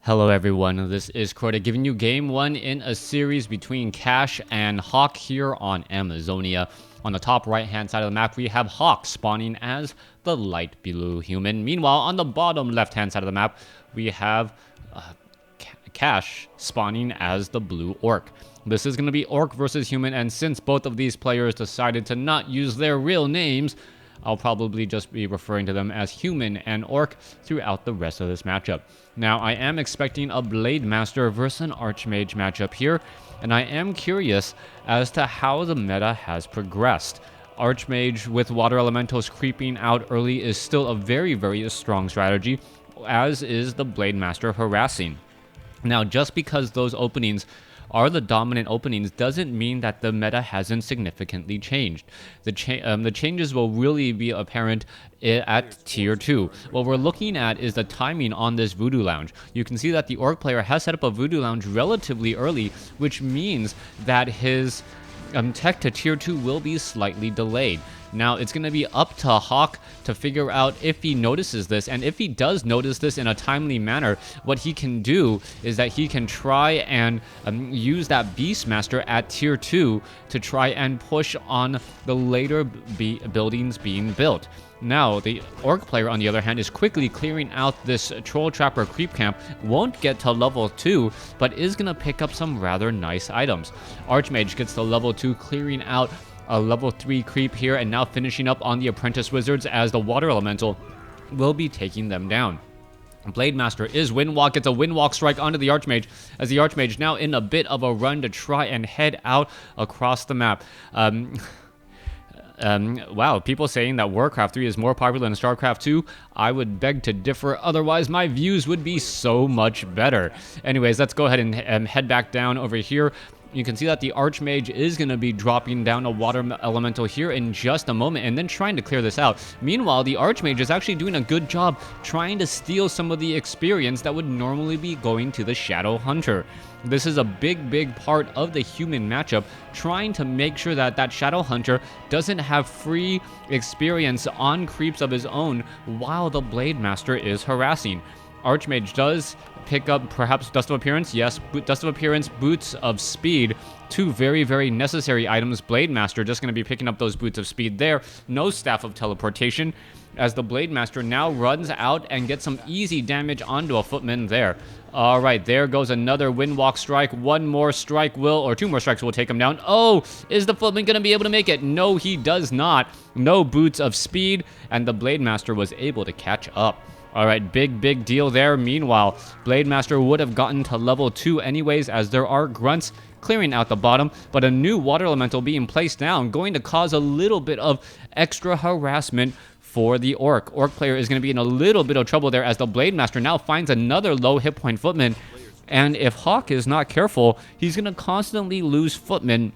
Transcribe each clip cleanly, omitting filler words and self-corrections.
Hello everyone, this is Crota giving you game 1 in a series between Cash and HawK here on Amazonia. On the top right hand side of the map we have HawK spawning as the light blue human. Meanwhile on the bottom left hand side of the map we have Cash spawning as the blue orc. This is going to be orc versus human, and since both of these players decided to not use their real names, I'll probably just be referring to them as human and orc throughout the rest of this matchup. Now, I am expecting a Blade Master versus an Archmage matchup here, and I am curious as to how the meta has progressed. Archmage with Water Elementals creeping out early is still a very strong strategy, as is the Blade Master harassing. Now, just because those openings are the dominant openings doesn't mean that the meta hasn't significantly changed. The changes will really be apparent at tier 2. What we're looking at is the timing on this Voodoo Lounge. You can see that the orc player has set up a Voodoo Lounge relatively early, which means that his tech to tier 2 will be slightly delayed. Now, it's going to be up to HawK to figure out if he notices this, and if he does notice this in a timely manner, what he can do is that he can try and use that Beastmaster at tier 2 to try and push on the later buildings being built. Now, the orc player, on the other hand, is quickly clearing out this troll trapper creep camp, won't get to level 2, but is going to pick up some rather nice items. Archmage gets to level 2, clearing out a level 3 creep here, and now finishing up on the apprentice wizards as the water elemental will be taking them down. Blade Master is Windwalk, gets a Windwalk strike onto the Archmage, as the Archmage now in a bit of a run to try and head out across the map. Wow, people saying that WarCraft 3 is more popular than StarCraft 2, I would beg to differ, otherwise my views would be so much better. Anyways, let's go ahead and head back down over here. You can see that the Archmage is going to be dropping down a water elemental here in just a moment and then trying to clear this out. Meanwhile, the Archmage is actually doing a good job trying to steal some of the experience that would normally be going to the Shadow Hunter. This is a big part of the human matchup, trying to make sure that that Shadow Hunter doesn't have free experience on creeps of his own while the Blade Master is harassing. Archmage does pick up perhaps Dust of Appearance. Yes, Dust of Appearance, Boots of Speed. Two very necessary items. Blade Master just going to be picking up those Boots of Speed there. No Staff of Teleportation, as the Blade Master now runs out and gets some easy damage onto a footman there. Alright, there goes another Windwalk strike. One more strike will, or two more strikes will take him down. Oh, is the footman going to be able to make it? No, he does not. No Boots of Speed, and the Blade Master was able to catch up. Alright, big deal there. Meanwhile, Blade Master would have gotten to level 2 anyways, as there are grunts clearing out the bottom, but a new water elemental being placed down, going to cause a little bit of extra harassment for the orc. Orc player is going to be in a little bit of trouble there, as the Blade Master now finds another low hit point footman, and if HawK is not careful, he's going to constantly lose footmen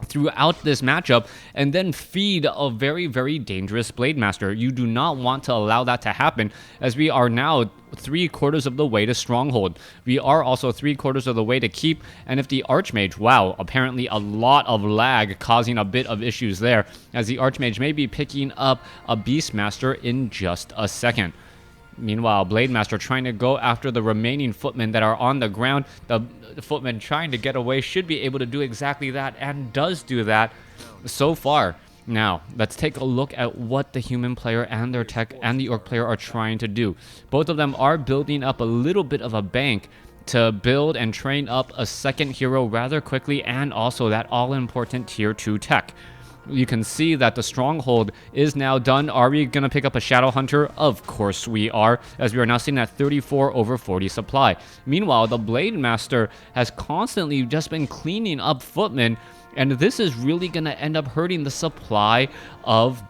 throughout this matchup and then feed a very dangerous Blade Master. You do not want to allow that to happen, as we are now 3/4 of the way to Stronghold. We are also 3/4 of the way to Keep, and if the Archmage, wow, apparently a lot of lag causing a bit of issues there, as the Archmage may be picking up a Beastmaster in just a second. Meanwhile, Blade Master trying to go after the remaining footmen that are on the ground. The footman trying to get away should be able to do exactly that, and does do that so far. Now, let's take a look at what the human player and their tech and the orc player are trying to do. Both of them are building up a little bit of a bank to build and train up a second hero rather quickly, and also that all-important tier 2 tech. You can see that the Stronghold is now done. Are we going to pick up a Shadow Hunter? Of course we are, as we are now sitting at 34/40 supply. Meanwhile, the Blade Master has constantly just been cleaning up footmen, and this is really going to end up hurting the supply of...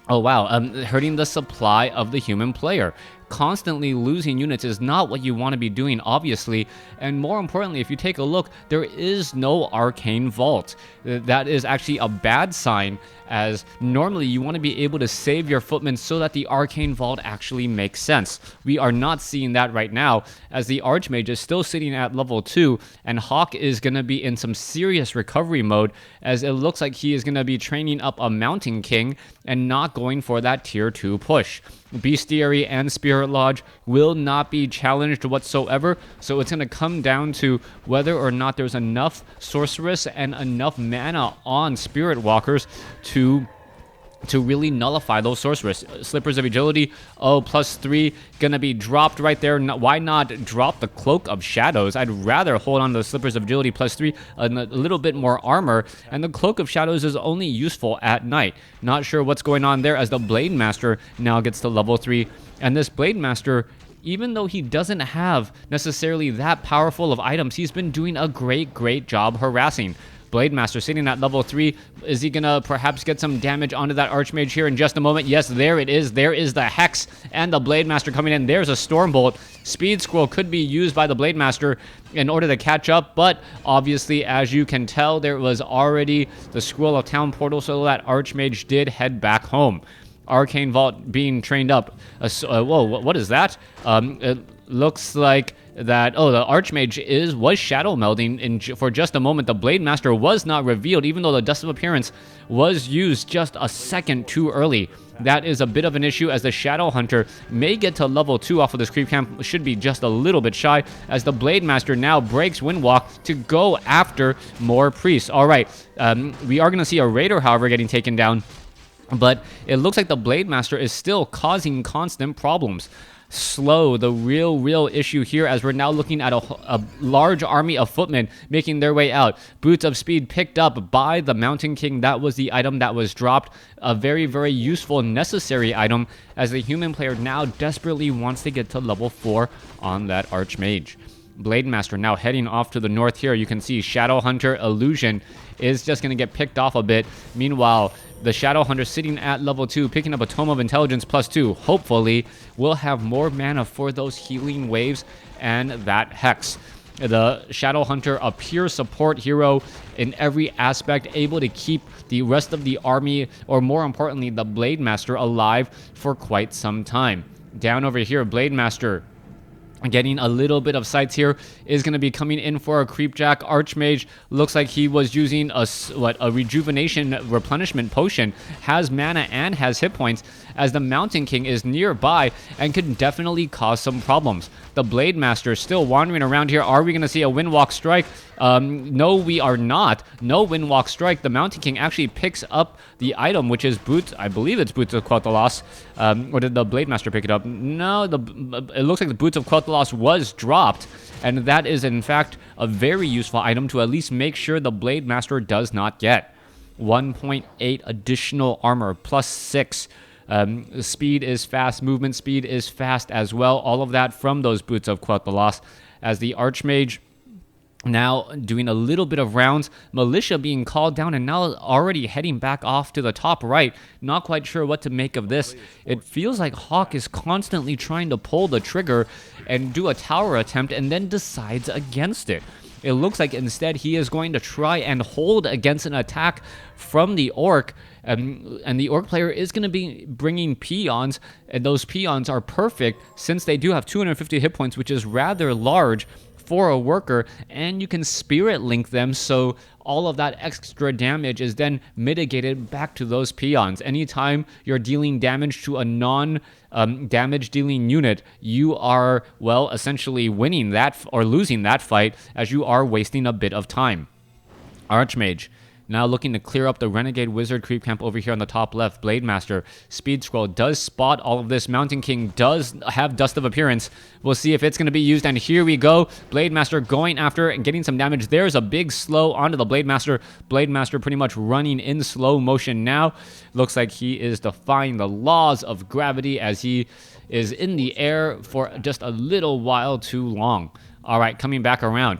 hurting the supply of the human player. Constantly losing units is not what you want to be doing, obviously, and more importantly, if you take a look, there is no Arcane Vault. That is actually a bad sign, as normally you want to be able to save your footmen so that the Arcane Vault actually makes sense. We are not seeing that right now, as the Archmage is still sitting at level 2, and HawK is going to be in some serious recovery mode, as it looks like he is going to be training up a Mountain King and not going for that tier 2 push. Bestiary and Spirit Lodge will not be challenged whatsoever, so it's going to come down to whether or not there's enough Sorceress and enough mana on Spirit Walkers to really nullify those Sorceress. Slippers of Agility, +3, gonna be dropped right there. Why not drop the Cloak of Shadows? I'd rather hold on to the Slippers of Agility +3, a little bit more armor, and the Cloak of Shadows is only useful at night. Not sure what's going on there as the Blade Master now gets to level 3, and this Blade Master, even though he doesn't have necessarily that powerful of items, he's been doing a great job harassing. Blade Master sitting at level 3. Is he gonna perhaps get some damage onto that Archmage here in just a moment? Yes, there it is. There is the Hex and the Blade Master coming in. There's a Stormbolt. Speed Scroll could be used by the Blade Master in order to catch up, but obviously, as you can tell, there was already the Scroll of Town Portal, so that Archmage did head back home. Arcane Vault being trained up. Whoa, what is that? It looks like that, the Archmage was shadow melding for just a moment. The Blade Master was not revealed, even though the Dust of Appearance was used just a second too early. That is a bit of an issue, as the Shadow Hunter may get to level 2 off of this creep camp, should be just a little bit shy, as the Blade Master now breaks Windwalk to go after more priests. All right, we are going to see a Raider, however, getting taken down, but it looks like the Blade Master is still causing constant problems. Slow, the real issue here, as we're now looking at a large army of footmen making their way out. Boots of Speed picked up by the Mountain King. That was the item that was dropped. A very useful, necessary item, as the human player now desperately wants to get to level 4 on that Archmage. Blade Master now heading off to the north here. You can see Shadow Hunter Illusion is just going to get picked off a bit. Meanwhile, the Shadow Hunter sitting at level 2, picking up a Tome of Intelligence +2. Hopefully, will have more mana for those healing waves and that Hex. The Shadow Hunter, a pure support hero in every aspect, able to keep the rest of the army, or more importantly, the Blade Master, alive for quite some time. Down over here, Blade Master getting a little bit of sights here, is going to be coming in for a Creepjack. Archmage looks like he was using a rejuvenation replenishment potion, has mana and has hit points, as the Mountain King is nearby and could definitely cause some problems. The Blade Master still wandering around here. Are we going to see a Windwalk strike? No, we are not. No Windwalk strike. The Mountain King actually picks up the item, which is Boots. I believe it's Boots of Quel'Thalas. Or did the Blade Master pick it up? No, it looks like the Boots of Quel'Thalas was dropped, and that is in fact a very useful item to at least make sure the Blade Master does not get 1.8 additional armor +6. Speed is fast, movement speed is fast as well. All of that from those Boots of Quel'Thalas, as the Archmage now doing a little bit of rounds. Militia being called down and now already heading back off to the top right. Not quite sure what to make of this. It feels like HawK is constantly trying to pull the trigger and do a tower attempt and then decides against it. It looks like instead he is going to try and hold against an attack from the Orc, and the Orc player is going to be bringing peons, and those peons are perfect since they do have 250 hit points, which is rather large for a worker, and you can spirit link them, so all of that extra damage is then mitigated back to those peons. Anytime you're dealing damage to a non-damage dealing unit, you are, well, essentially winning that or losing that fight, as you are wasting a bit of time. Archmage now looking to clear up the Renegade Wizard creep camp over here on the top left. Blade Master, Speed Scroll does spot all of this. Mountain King does have Dust of Appearance. We'll see if it's going to be used, and here we go. Blade Master going after and getting some damage. There's a big slow onto the Blade Master. Blade Master pretty much running in slow motion now. Looks like he is defying the laws of gravity, as he is in the air for just a little while too long. All right, coming back around.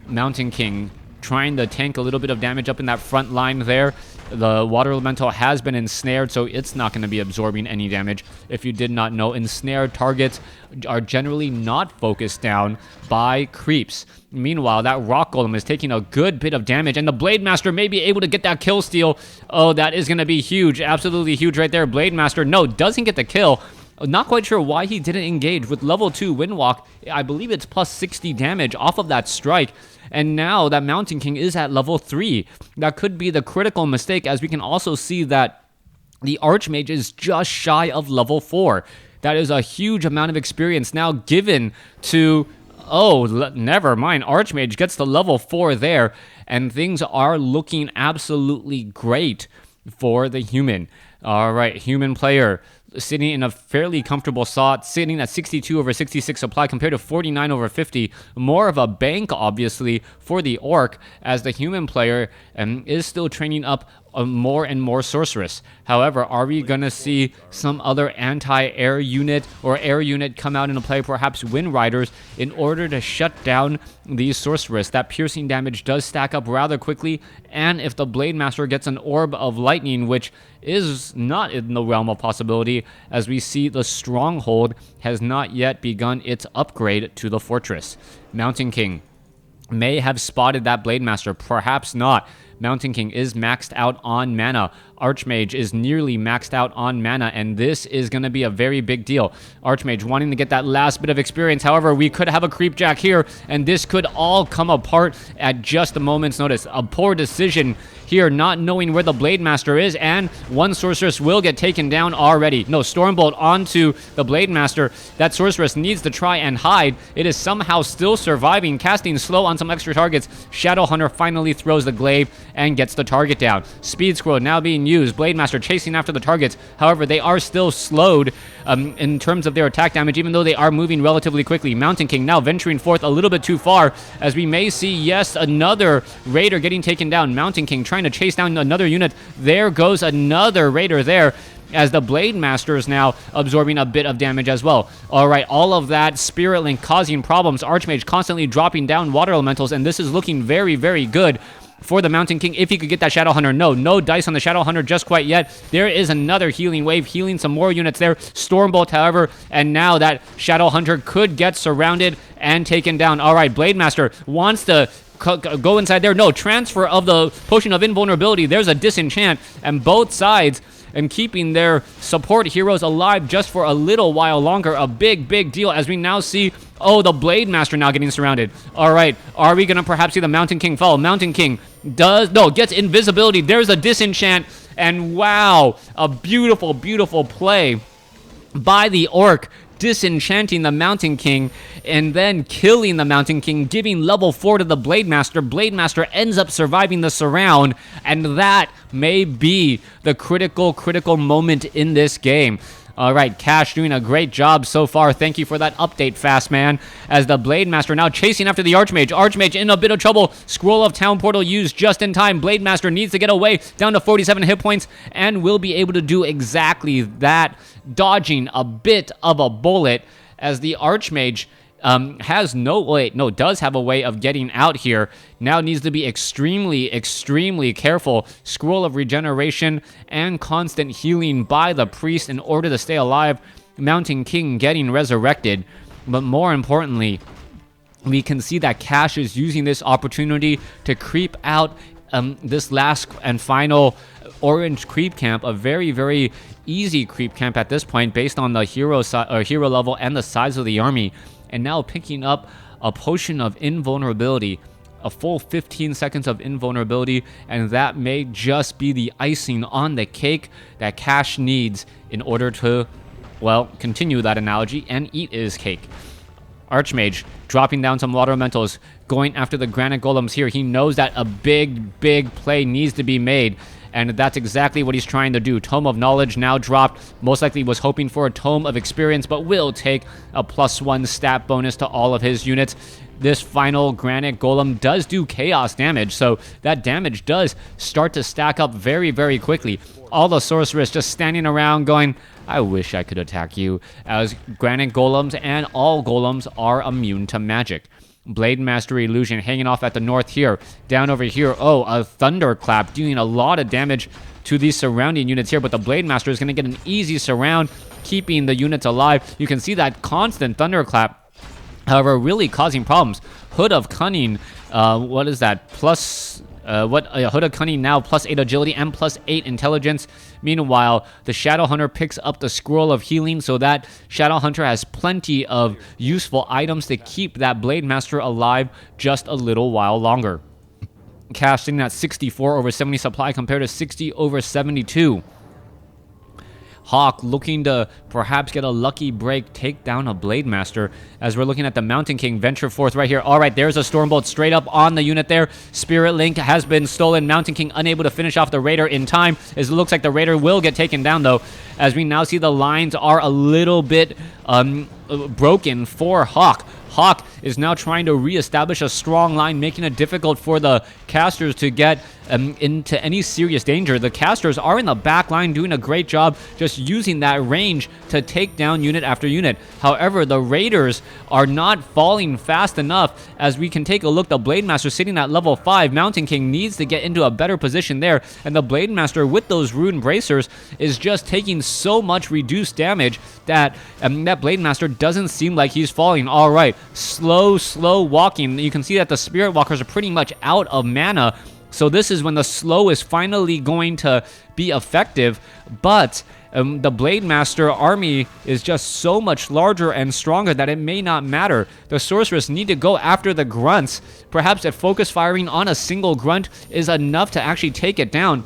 Mountain King trying to tank a little bit of damage up in that front line there. The Water Elemental has been ensnared, so it's not going to be absorbing any damage. If you did not know, ensnared targets are generally not focused down by creeps. Meanwhile, that Rock Golem is taking a good bit of damage, and the Blade Master may be able to get that kill steal. Oh, that is going to be huge. Absolutely huge right there. Blade Master, no, doesn't get the kill. Not quite sure why he didn't engage. With level 2 Windwalk, I believe it's +60 damage off of that strike. And now that Mountain King is at level 3. That could be the critical mistake, as we can also see that the Archmage is just shy of level 4. That is a huge amount of experience now given to... Oh, never mind. Archmage gets to level 4 there, and things are looking absolutely great for the human. All right, human player sitting in a fairly comfortable slot, sitting at 62 over 66 supply compared to 49 over 50. More of a bank, obviously, for the orc, as the human player is still training up more and more sorceress. However, are we going to see some other anti-air unit or air unit come out into play, perhaps Wind Riders, in order to shut down these sorceress? That piercing damage does stack up rather quickly, and if the Blade Master gets an orb of lightning, which is not in the realm of possibility, as we see the stronghold has not yet begun its upgrade to the fortress. Mountain King may have spotted that Blade Master, perhaps not. Mountain King is maxed out on mana. Archmage is nearly maxed out on mana, and this is going to be a very big deal. Archmage wanting to get that last bit of experience. However, we could have a creep jack here, and this could all come apart at just a moment's notice. A poor decision here, not knowing where the Blade Master is, and one sorceress will get taken down already. No, Stormbolt onto the Blade Master. That sorceress needs to try and hide. It is somehow still surviving, casting slow on some extra targets. Shadowhunter finally throws the glaive and gets the target down. Speed Scroll now being used. Blade Master chasing after the targets. However, they are still slowed in terms of their attack damage, even though they are moving relatively quickly. Mountain King now venturing forth a little bit too far, as we may see, yes, another Raider getting taken down. Mountain King trying to chase down another unit. There goes another Raider there, as the Blade Master is now absorbing a bit of damage as well. All right, all of that Spirit Link causing problems. Archmage constantly dropping down water elementals, and this is looking very, very good for the Mountain King if he could get that Shadowhunter. No dice on the Shadowhunter just quite yet. There is another healing wave, healing some more units there. Stormbolt, however, and now that Shadowhunter could get surrounded and taken down. All right, Blade Master wants to go inside there. No, transfer of the Potion of Invulnerability. There's a disenchant, and both sides and keeping their support heroes alive just for a little while longer. A big, big deal, as we now see, oh, the Blade Master now getting surrounded. All right, are we going to perhaps see the Mountain King fall? Mountain King gets invisibility. There's a disenchant, and wow, a beautiful, beautiful play by the orc, disenchanting the Mountain King and then killing the Mountain King, giving level 4 to the Blade Master. Blade Master ends up surviving the surround, and that may be the critical moment in this game. All right, Cash doing a great job so far. Thank you for that update, Fast Man. As the Blade Master now chasing after the Archmage. Archmage in a bit of trouble. Scroll of Town Portal used just in time. Blade Master needs to get away, down to 47 hit points, and will be able to do exactly that, dodging a bit of a bullet, as the Archmage does have a way of getting out here. Now needs to be extremely careful. Scroll of Regeneration and constant healing by the priest in order to stay alive. Mountain King getting resurrected. But more importantly, we can see that Cash is using this opportunity to creep out this last and final orange creep camp. A very, very easy creep camp at this point based on the hero level and the size of the army. And now picking up a Potion of Invulnerability, a full 15 seconds of invulnerability, and that may just be the icing on the cake that Cash needs in order to, well, continue that analogy and eat his cake. Archmage dropping down some water elementals, going after the granite golems here. He knows that a big play needs to be made, and that's exactly what he's trying to do. Tome of Knowledge now dropped. Most likely was hoping for a Tome of Experience, but will take a +1 stat bonus to all of his units. This final granite golem does do chaos damage, so that damage does start to stack up very quickly. All the sorcerers just standing around going, I wish I could attack you, as granite golems and all golems are immune to magic. Blade Master Illusion hanging off at the north here. Down over here, oh, a Thunderclap doing a lot of damage to these surrounding units here, but the Blade Master is going to get an easy surround, keeping the units alive. You can see that constant Thunderclap, however, really causing problems. Hood of Cunning, what is that? Hood of Cunning now +8 agility and +8 intelligence. Meanwhile, the Shadowhunter picks up the Scroll of Healing, so that Shadowhunter has plenty of useful items to keep that Blade Master alive just a little while longer. Cash sitting at 64 over 70 supply compared to 60 over 72. HawK looking to perhaps get a lucky break, take down a Blade Master, as we're looking at the Mountain King venture forth right here. All right, there's a Stormbolt straight up on the unit there. Spirit Link has been stolen. Mountain King unable to finish off the Raider in time. It looks like the Raider will get taken down, though, as we now see the lines are a little bit broken for HawK. HawK is now trying to reestablish a strong line, making it difficult for the casters to get into any serious danger. The casters are in the back line doing a great job just using that range to take down unit after unit. However, the Raiders are not falling fast enough. As we can take a look, the Blade Master sitting at level 5. Mountain King needs to get into a better position there, and the Blade Master with those rune bracers is just taking so much reduced damage that that Blade Master doesn't seem like he's falling. All right, slow walking. You can see that the Spirit Walkers are pretty much out of mana. So this is when the slow is finally going to be effective, but the Blade Master army is just so much larger and stronger that it may not matter. The Sorceress need to go after the grunts. Perhaps a focus firing on a single grunt is enough to actually take it down.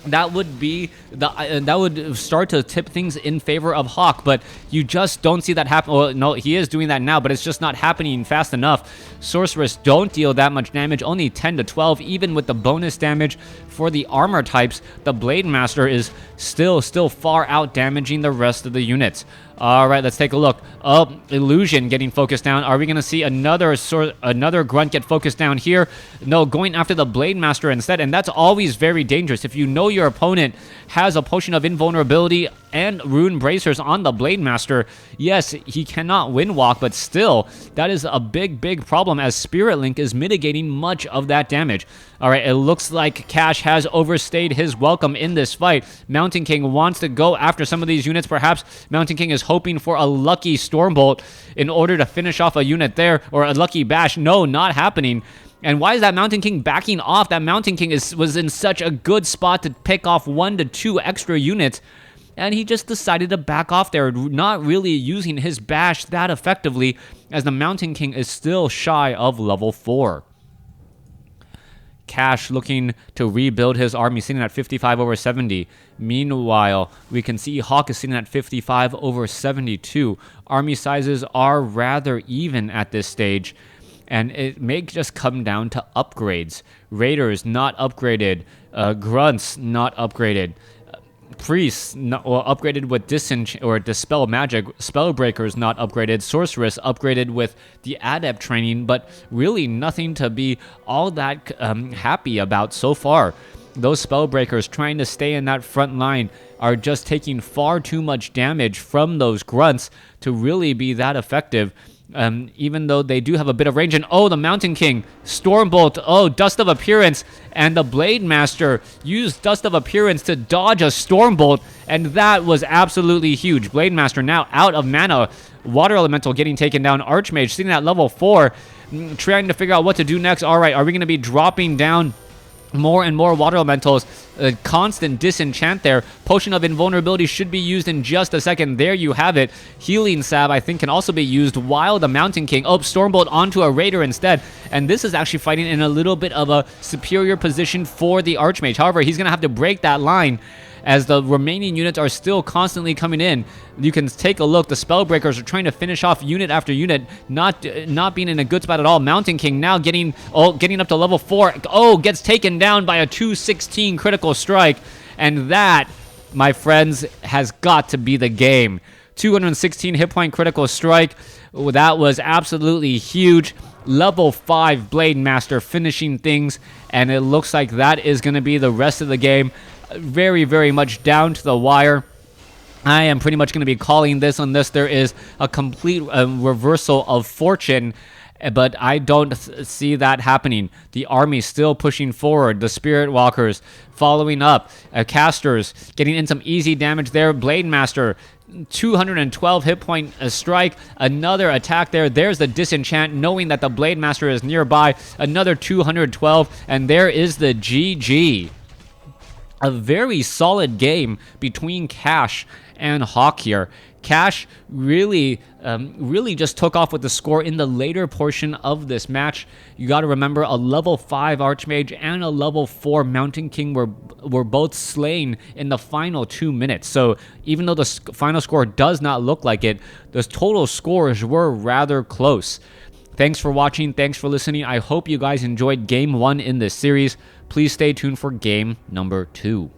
That would be that would start to tip things in favor of HawK, but you just don't see that happen. Well, no, he is doing that now, but it's just not happening fast enough. Sorceress don't deal that much damage, only 10 to 12, even with the bonus damage for the armor types. The Blade Master is still far out damaging the rest of the units. All right, let's take a look. Oh, Illusion getting focused down. Are we going to see another grunt get focused down here? No, going after the Blade Master instead, and that's always very dangerous. If you know your opponent has a potion of invulnerability and rune bracers on the Blade Master, yes, he cannot win walk, but still, that is a big problem, as Spirit Link is mitigating much of that damage. All right, it looks like Cash has overstayed his welcome in this fight. Mountain King wants to go after some of these units. Perhaps Mountain King is hoping for a lucky Stormbolt in order to finish off a unit there, or a lucky bash. No, not happening. And why is that Mountain King backing off? That Mountain King was in such a good spot to pick off 1 to 2 extra units, and he just decided to back off there, not really using his bash that effectively, as the Mountain King is still shy of level 4. Cash looking to rebuild his army, sitting at 55 over 70. Meanwhile, we can see HawK is sitting at 55 over 72. Army sizes are rather even at this stage, and it may just come down to upgrades. Raiders not upgraded, grunts not upgraded, priests upgraded with dispel magic, spellbreakers not upgraded, sorceress upgraded with the adept training, but really nothing to be all that happy about so far. Those spellbreakers trying to stay in that front line are just taking far too much damage from those grunts to really be that effective. Even though they do have a bit of range. And oh, the Mountain King, Stormbolt, oh, Dust of Appearance, and the Blade Master used Dust of Appearance to dodge a Stormbolt, and that was absolutely huge. Blade Master now out of mana. Water Elemental getting taken down. Archmage sitting at level 4, trying to figure out what to do next. All right, are we going to be dropping down more and more water elementals? A constant disenchant there. Potion of invulnerability should be used in just a second. There you have it. Healing Salve, I think, can also be used while the Mountain King, oh, Stormbolt onto a Raider instead. And this is actually fighting in a little bit of a superior position for the Archmage. However, he's going to have to break that line, as the remaining units are still constantly coming in. You can take a look. The Spellbreakers are trying to finish off unit after unit, not being in a good spot at all. Mountain King now getting up to level 4. Oh, gets taken down by a 216 critical strike. And that, my friends, has got to be the game. 216 hit point critical strike. That was absolutely huge. Level 5 Blade Master finishing things. And it looks like that is going to be the rest of the game. Very much down to the wire. I am pretty much going to be calling this unless there is a complete reversal of fortune, but I don't see that happening. The army still pushing forward. The Spirit Walkers following up. Casters getting in some easy damage there. Blade Master, 212 hit point strike. Another attack there. There's the disenchant, knowing that the Blade Master is nearby. Another 212, and there is the GG. A very solid game between Cash and HawK here. Cash really just took off with the score in the later portion of this match. You got to remember, a level 5 Archmage and a level 4 Mountain King were both slain in the final 2 minutes. So even though the final score does not look like it, the total scores were rather close. Thanks for watching. Thanks for listening. I hope you guys enjoyed game 1 in this series. Please stay tuned for game number 2.